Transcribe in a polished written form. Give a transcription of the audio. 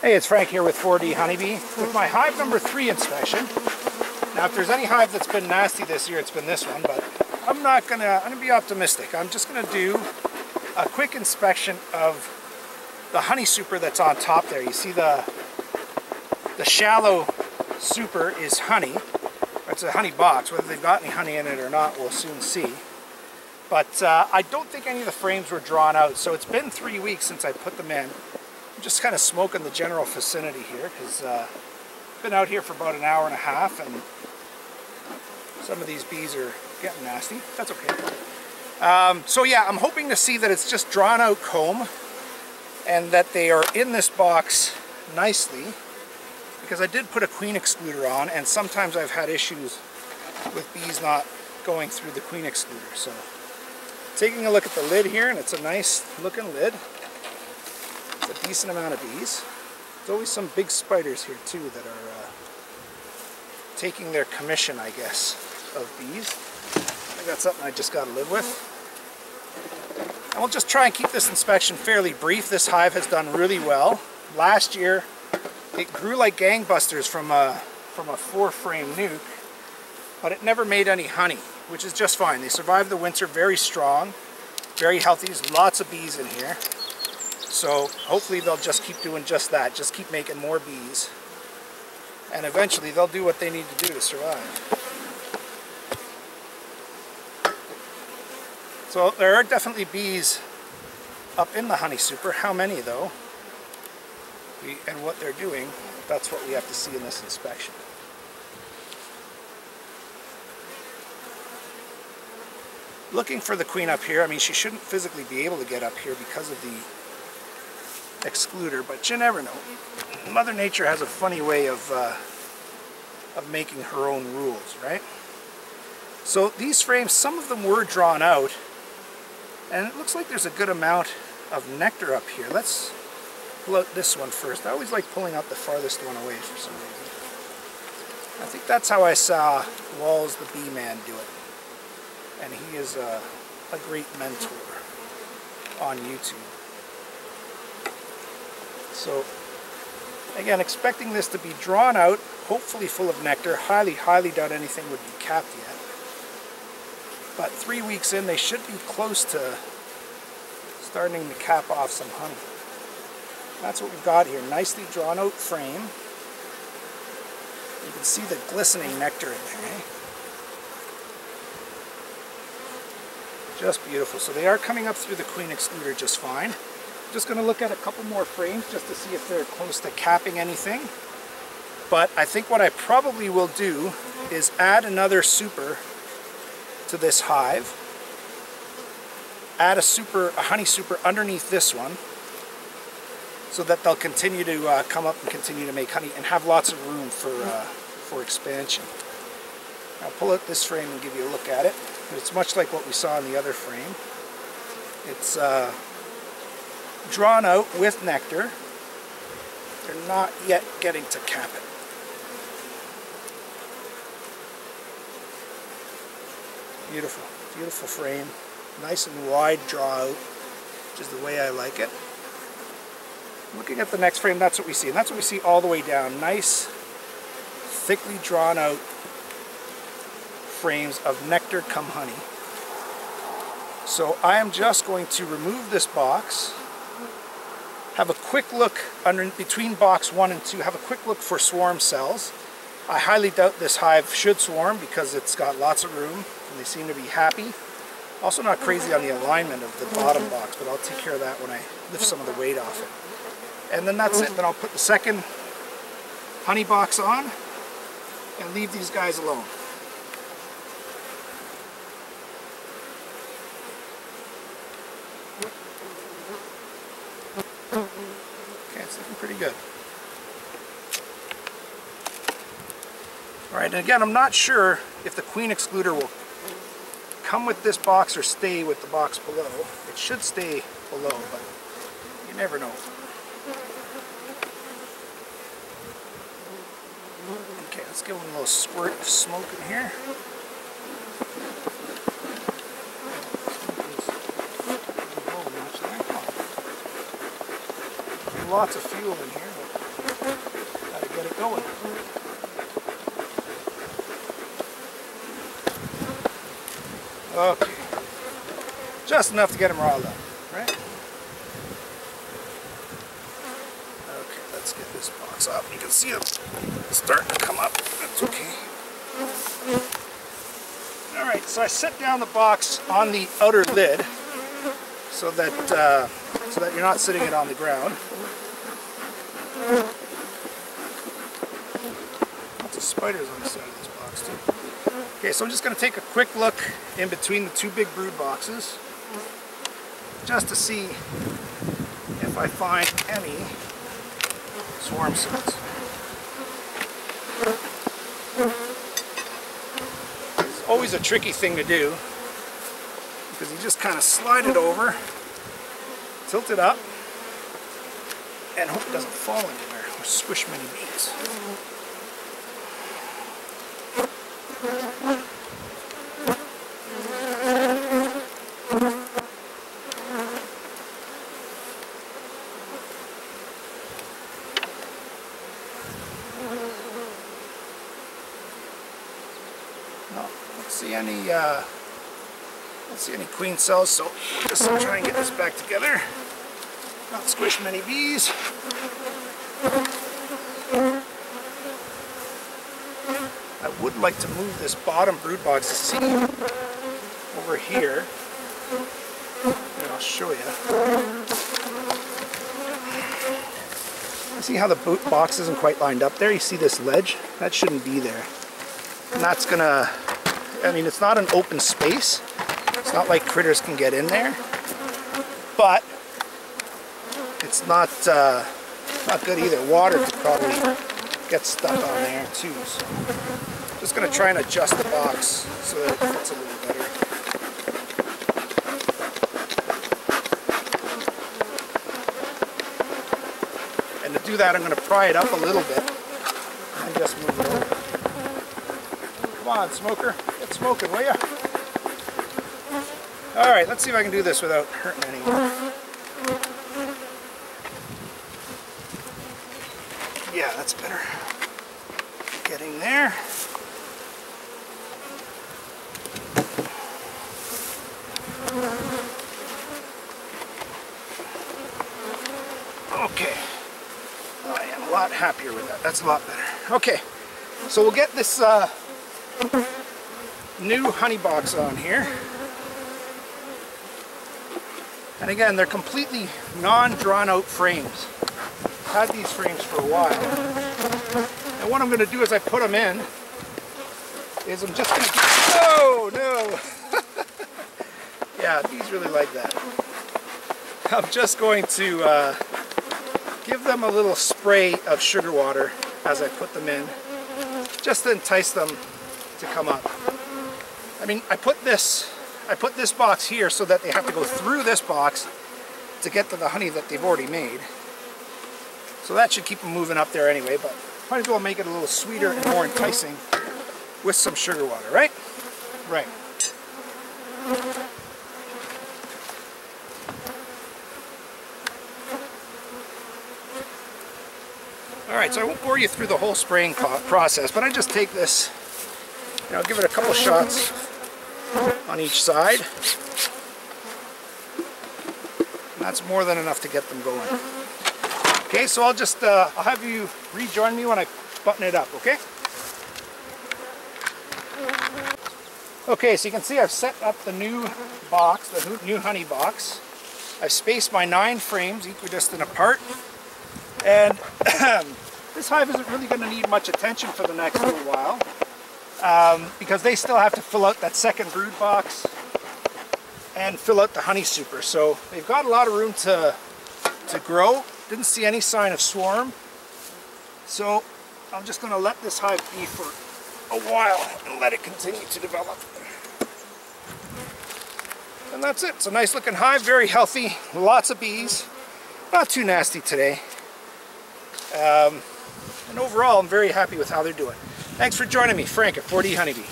Hey, it's Frank here with 4D Honeybee with my hive number 3 inspection. Now, if there's any hive that's been nasty this year, it's been this one, but I'm gonna be optimistic. I'm just gonna do a quick inspection of the honey super that's on top there. You see the shallow super is honey. It's a honey box. Whether they've got any honey in it or not, we'll soon see. But I don't think any of the frames were drawn out, so it's been 3 weeks since I put them in. I'm just kind of smoking the general vicinity here because I've been out here for about an hour and a half and some of these bees are getting nasty. That's okay. So yeah, I'm hoping to see that it's just drawn out comb and that they are in this box nicely, because I did put a queen excluder on and sometimes I've had issues with bees not going through the queen excluder. So taking a look at the lid here, and it's a nice looking lid. It's a decent amount of bees. There's always some big spiders here too that are taking their commission, I guess, of bees. I think that's something I just got to live with. And we'll just try and keep this inspection fairly brief. This hive has done really well. Last year it grew like gangbusters from a 4-frame nuke, but it never made any honey, which is just fine. They survived the winter very strong, very healthy. There's lots of bees in here. So hopefully they'll just keep doing just that, just keep making more bees. And eventually they'll do what they need to do to survive. So there are definitely bees up in the honey super. How many though? And what they're doing, that's what we have to see in this inspection. Looking for the queen up here. I mean, she shouldn't physically be able to get up here because of the excluder, but you never know. Mother Nature has a funny way of making her own rules, right? So these frames, some of them were drawn out, and it looks like there's a good amount of nectar up here. Let's pull out this one first. I always like pulling out the farthest one away for some reason. I think that's how I saw Walls the Bee Man do it. And he is a great mentor on YouTube. So, again, expecting this to be drawn out, hopefully full of nectar. Highly, highly doubt anything would be capped yet. But 3 weeks in, they should be close to starting to cap off some honey. That's what we've got here. Nicely drawn out frame. You can see the glistening nectar in there, eh? Just beautiful. So they are coming up through the queen excluder just fine. Just going to look at a couple more frames just to see if they're close to capping anything. But I think what I probably will do is add another super to this hive. Add a honey super underneath this one so that they'll continue to come up and continue to make honey and have lots of room for expansion. I'll pull out this frame and give you a look at it. It's much like what we saw in the other frame. It's drawn out with nectar. They're not yet getting to cap it. Beautiful, beautiful frame. Nice and wide draw out, which is the way I like it. Looking at the next frame, that's what we see. And that's what we see all the way down. Nice, thickly drawn out frames of nectar come honey. So I am just going to remove this box, have a quick look between box 1 and 2, have a quick look for swarm cells. I highly doubt this hive should swarm because it's got lots of room and they seem to be happy. Also not crazy on the alignment of the bottom box, but I'll take care of that when I lift some of the weight off it. And then that's it. Then I'll put the second honey box on and leave these guys alone. Okay, it's looking pretty good. Alright, and again, I'm not sure if the queen excluder will come with this box or stay with the box below. It should stay below, but you never know. Okay, let's give them a little squirt of smoke in here. Lots of fuel in here. Gotta get it going. Okay. Just enough to get them riled up, right? Okay, let's get this box up. You can see them starting to come up. That's okay. Alright, so I set down the box on the outer lid so that you're not sitting it on the ground. Lots of spiders on the side of this box too. Okay, so I'm just going to take a quick look in between the two big brood boxes just to see if I find any swarm cells. It's always a tricky thing to do because you just kind of slide it over, tilt it up, and hope it doesn't fall anywhere or squish many bees. No, don't see any queen cells, so just try and get this back together. Not squish many bees. I would like to move this bottom brood box to see over here. And I'll show you. See how the boot box isn't quite lined up there? You see this ledge? That shouldn't be there. And that's gonna, I mean, it's not an open space. It's not like critters can get in there. But it's not good either. Water could probably get stuck on there too. So just going to try and adjust the box so that it fits a little better. And to do that, I'm going to pry it up a little bit and just move it over. Come on, smoker. Get smoking, will ya? Alright, let's see if I can do this without hurting anyone. Yeah, that's better. Getting there. Okay. I am a lot happier with that. That's a lot better. Okay. So we'll get this new honey box on here. And again, they're completely non-drawn out frames. I've had these frames for a while. And what I'm going to do as I put them in is I'm just going to... Oh, no! Yeah, bees really like that. I'm just going to give them a little spray of sugar water as I put them in, just to entice them to come up. I mean, I put this box here so that they have to go through this box to get to the honey that they've already made. So that should keep them moving up there anyway, but might as well make it a little sweeter and more enticing with some sugar water, right? Right. Alright, so I won't bore you through the whole spraying process, but I just take this, you know, give it a couple shots on each side. And that's more than enough to get them going. Okay, so I'll just, I'll have you rejoin me when I button it up, okay? Okay, so you can see I've set up the new box, the new honey box. I've spaced my 9 frames equidistant apart. And this hive isn't really going to need much attention for the next little while. Because they still have to fill out that second brood box and fill out the honey super. So they've got a lot of room to grow. Didn't see any sign of swarm. So I'm just going to let this hive be for a while and let it continue to develop. And that's it. It's a nice looking hive, very healthy, lots of bees. Not too nasty today. And overall, I'm very happy with how they're doing. Thanks for joining me, Frank at 4D Honeybee.